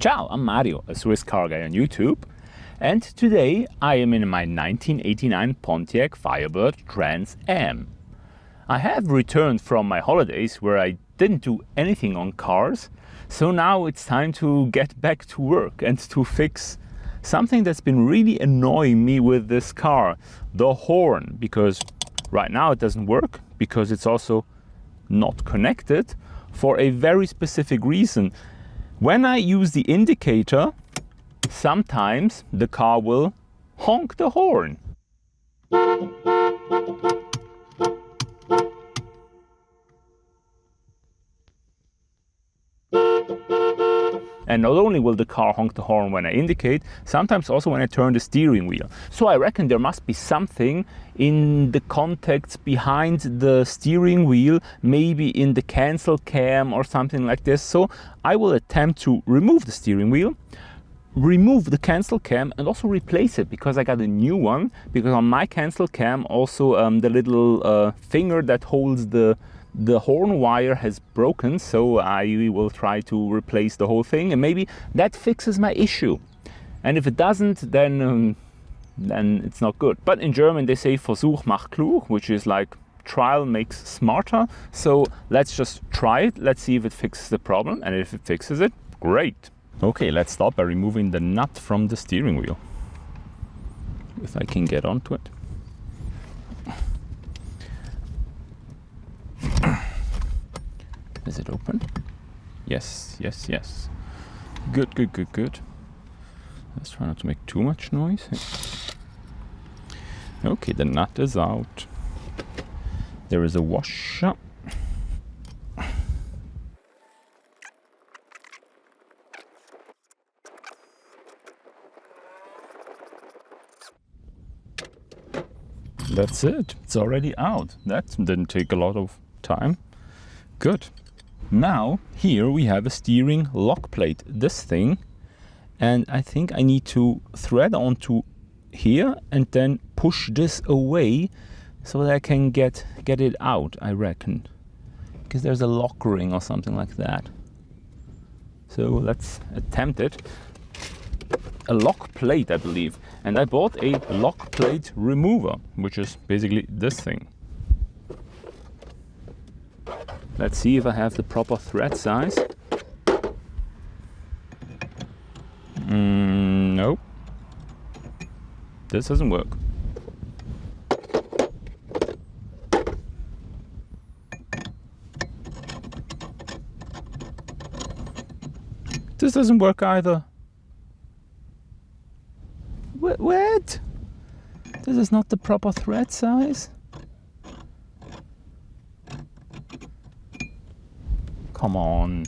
Ciao, I'm Mario, a Swiss car guy on YouTube, and today I am in my 1989 Pontiac Firebird Trans Am. I have returned from my holidays where I didn't do anything on cars, so now it's time to get back to work and to fix something that's been really annoying me with this car, the horn, because right now it doesn't work, because it's also not connected for a very specific reason. When I use the indicator, sometimes the car will honk the horn. And not only will the car honk the horn when I indicate, sometimes also when I turn the steering wheel. So I reckon there must be something in the contacts behind the steering wheel, maybe in the cancel cam or something like this. So I will attempt to remove the steering wheel, remove the cancel cam, and also replace it, because I got a new one, because on my cancel cam also the little finger that holds the horn wire has broken, so I will try to replace the whole thing, and maybe that fixes my issue. And if it doesn't, then it's not good. But in German they say Versuch macht klug, which is like trial makes smarter. So let's just try it. Let's see if it fixes the problem, and if it fixes it, great. Okay, let's start by removing the nut from the steering wheel, if I can get onto it. Is it open? Yes, yes, yes. Good, good, good, good. Let's try not to make too much noise. Okay, the nut is out. There is a washer. That's it. It's already out. That didn't take a lot of time. Good. Now, here we have a steering lock plate, this thing, and I think I need to thread onto here and then push this away so that I can get it out, I reckon, because there's a lock ring or something like that. So let's attempt it. A lock plate, I believe, and I bought a lock plate remover, which is basically this thing. Let's see if I have the proper thread size. Nope. This doesn't work. This doesn't work either. What? This is not the proper thread size? Come on.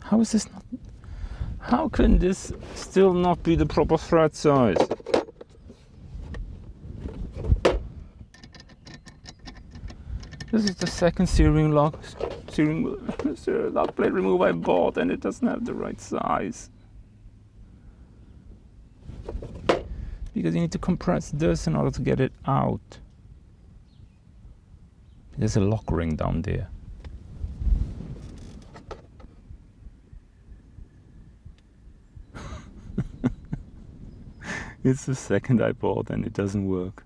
How is this not? How can this still not be the proper thread size? This is the second steering lock plate remover I bought, and it doesn't have the right size. Because you need to compress this in order to get it out. There's a lock ring down there. It's the second I bought and it doesn't work.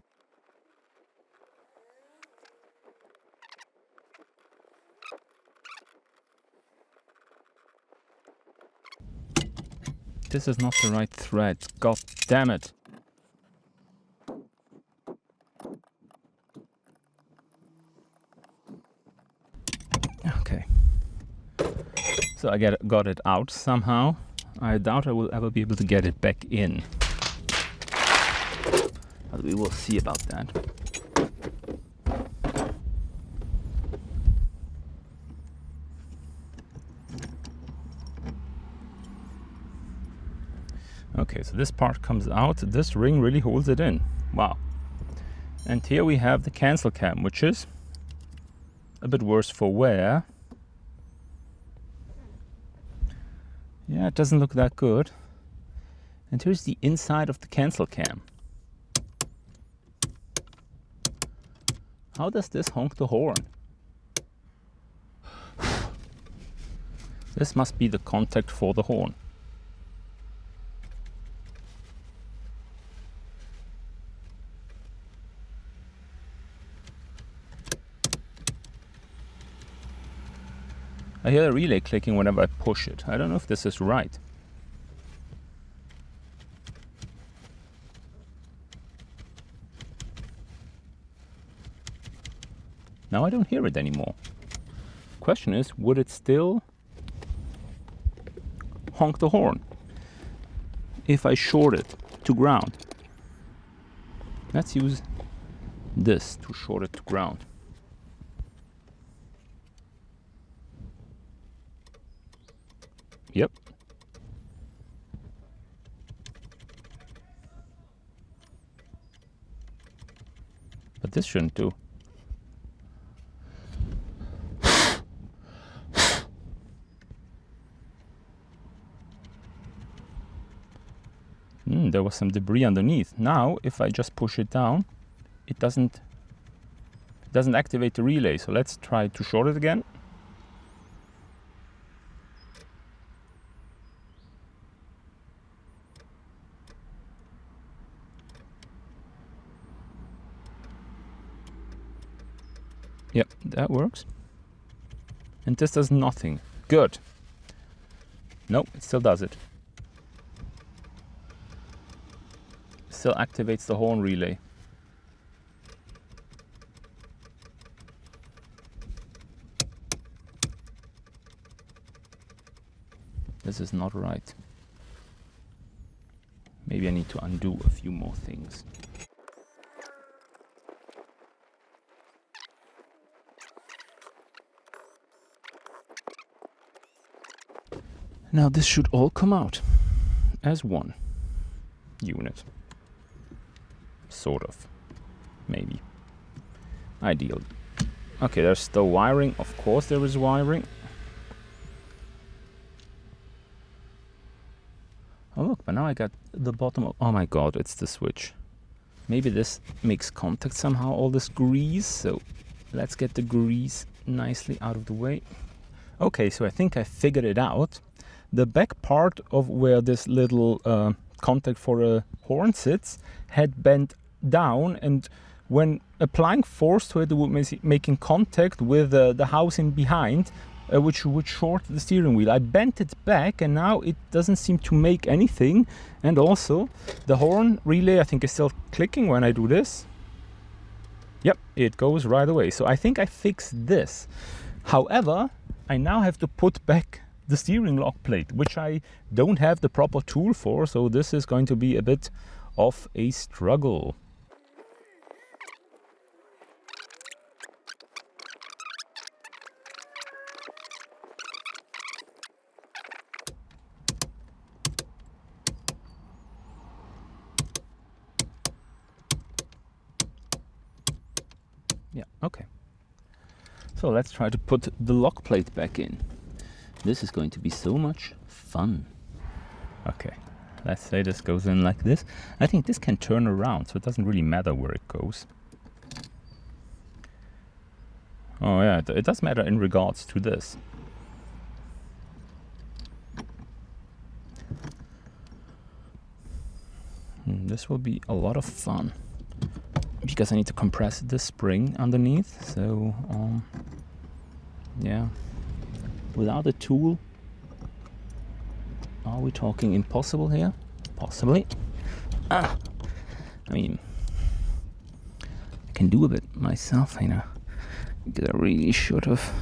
This is not the right thread. God damn it. Okay. So I got it out somehow. I doubt I will ever be able to get it back in. But we will see about that. Okay, so this part comes out. This ring really holds it in. Wow. And here we have the cancel cam, which is a bit worse for wear. Yeah, it doesn't look that good. And here's the inside of the cancel cam. How does this honk the horn? This must be the contact for the horn. I hear the relay clicking whenever I push it. I don't know if this is right. Now I don't hear it anymore. Question is, would it still honk the horn if I short it to ground? Let's use this to short it to ground. Yep. But this shouldn't do. There was some debris underneath. Now, if I just push it down, it doesn't activate the relay. So let's try to short it again. Yep, that works. And this does nothing. Good. Nope, it still does it. Still activates the horn relay. This is not right. Maybe I need to undo a few more things. Now this should all come out as one unit. Sort of. Maybe. Ideal. Okay, there's still wiring. Of course there is wiring. Oh look, but now I got the bottom of... Oh my god, it's the switch. Maybe this makes contact somehow, all this grease. So let's get the grease nicely out of the way. Okay, so I think I figured it out. The back part of where this little contact for a horn sits had bent down, and when applying force to it, it was making contact with the housing behind, which would short the steering wheel. I bent it back and now it doesn't seem to make anything. And also the horn relay, I think, is still clicking when I do this. Yep, it goes right away. So I think I fixed this. However, I now have to put back the steering lock plate, which I don't have the proper tool for, so this is going to be a bit of a struggle. Yeah, okay. So let's try to put the lock plate back in. This is going to be so much fun. Okay, let's say this goes in like this. I think this can turn around, so it doesn't really matter where it goes. Oh yeah, it does matter in regards to this. This will be a lot of fun, because I need to compress the spring underneath. So, yeah. Without a tool, are we talking impossible here? Possibly. I mean, I can do a bit myself, you know. Because I really should have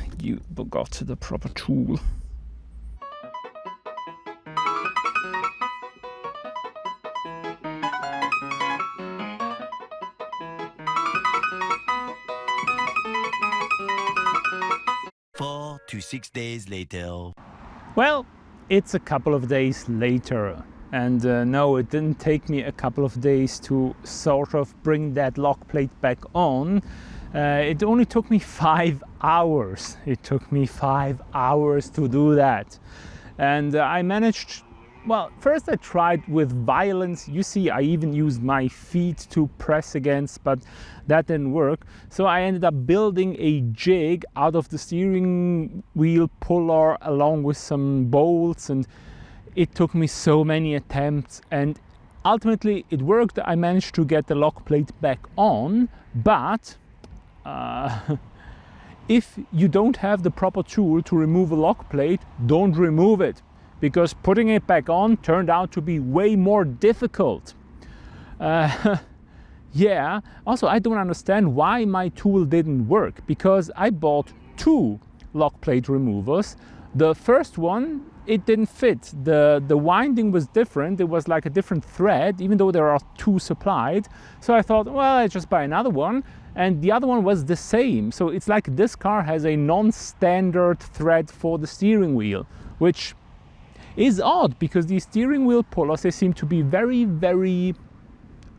got the proper tool. To 6 days later. Well, it's a couple of days later, and no, it didn't take me a couple of days to sort of bring that lock plate back on. It only took me 5 hours. It took me 5 hours to do that, and I managed Well, first I tried with violence. You see, I even used my feet to press against, but that didn't work. So I ended up building a jig out of the steering wheel puller along with some bolts, and it took me so many attempts, and ultimately it worked. I managed to get the lock plate back on, but if you don't have the proper tool to remove a lock plate, don't remove it, because putting it back on turned out to be way more difficult. Yeah, also I don't understand why my tool didn't work, because I bought 2 lock plate removers. The first one, it didn't fit. The winding was different. It was like a different thread, even though there are 2 supplied. So I thought, well, I just buy another one. And the other one was the same. So it's like this car has a non-standard thread for the steering wheel, which is odd, because these steering wheel pullers, they seem to be very, very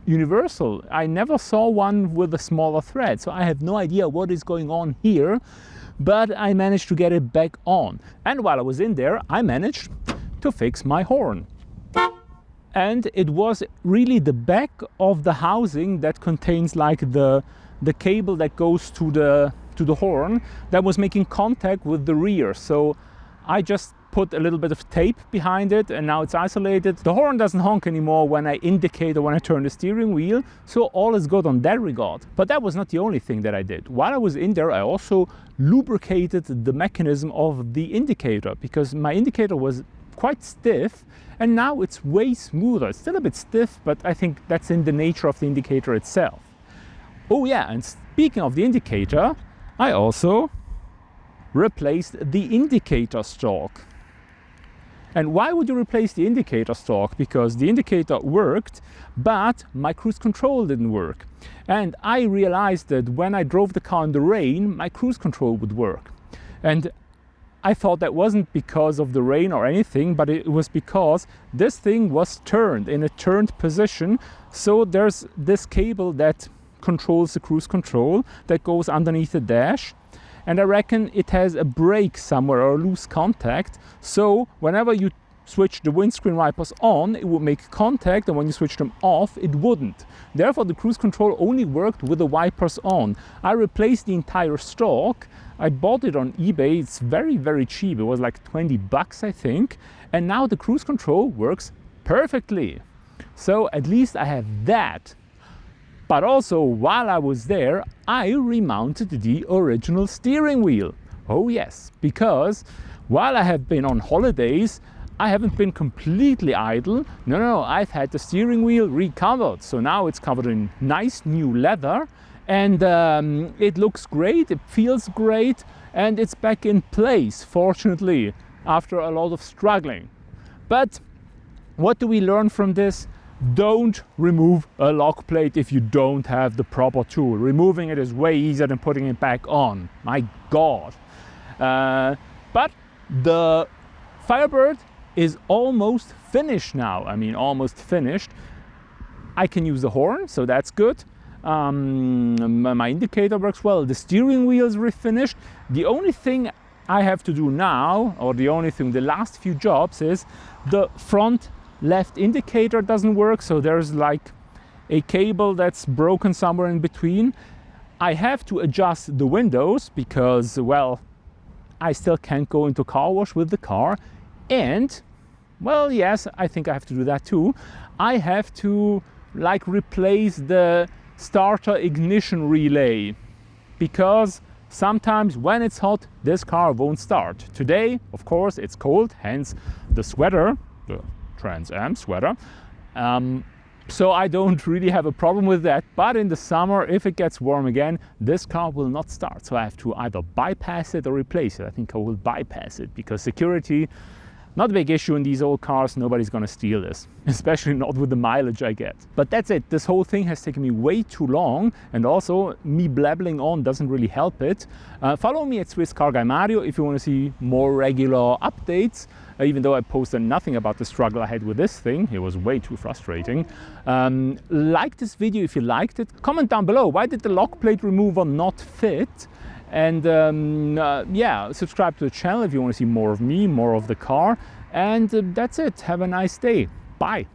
universal. I never saw one with a smaller thread, so I have no idea what is going on here, but I managed to get it back on. And while I was in there, I managed to fix my horn. And it was really the back of the housing that contains like the cable that goes to the horn that was making contact with the rear. So I just put a little bit of tape behind it, and now it's isolated. The horn doesn't honk anymore when I indicate or when I turn the steering wheel, so all is good on that regard. But that was not the only thing that I did. While I was in there, I also lubricated the mechanism of the indicator, because my indicator was quite stiff, and now it's way smoother. It's still a bit stiff, but I think that's in the nature of the indicator itself. Oh yeah, and speaking of the indicator, I also replaced the indicator stalk. And why would you replace the indicator stalk? Because the indicator worked, but my cruise control didn't work. And I realized that when I drove the car in the rain, my cruise control would work. And I thought that wasn't because of the rain or anything, but it was because this thing was turned in a turned position. So there's this cable that controls the cruise control that goes underneath the dash. And I reckon it has a break somewhere or a loose contact. So whenever you switch the windscreen wipers on, it would make contact, and when you switch them off, it wouldn't. Therefore, the cruise control only worked with the wipers on. I replaced the entire stalk. I bought it on eBay. It's very, very cheap. It was like 20 bucks, I think. And now the cruise control works perfectly. So at least I have that. But also, while I was there, I remounted the original steering wheel. Oh yes, because while I have been on holidays, I haven't been completely idle. No, I've had the steering wheel recovered. So now it's covered in nice new leather, and it looks great, it feels great, and it's back in place, fortunately, after a lot of struggling. But what do we learn from this? Don't remove a lock plate if you don't have the proper tool. Removing it is way easier than putting it back on. My God. But the Firebird is almost finished now. I mean, almost finished. I can use the horn, so that's good. My indicator works well. The steering wheel is refinished. The only thing I have to do now, or the only thing, the last few jobs, is the front left indicator doesn't work, so there's like a cable that's broken somewhere in between. I have to adjust the windows because, well, I still can't go into car wash with the car. And, well, yes, I think I have to do that too. I have to like replace the starter ignition relay, because sometimes when it's hot, this car won't start. Today, of course, it's cold, hence the sweater, the Trans Am sweater. So I don't really have a problem with that. But in the summer, if it gets warm again, this car will not start. So I have to either bypass it or replace it. I think I will bypass it, because security, not a big issue in these old cars. Nobody's gonna steal this, especially not with the mileage I get. But that's it. This whole thing has taken me way too long, and also me blabbling on doesn't really help it. Follow me at Swiss Car Guy Mario if you want to see more regular updates. Even though I posted nothing about the struggle I had with this thing, it was way too frustrating. Like this video if you liked it. Comment down below, why did the lock plate remover not fit? And yeah, subscribe to the channel if you want to see more of me, more of the car. And that's it. Have a nice day. Bye.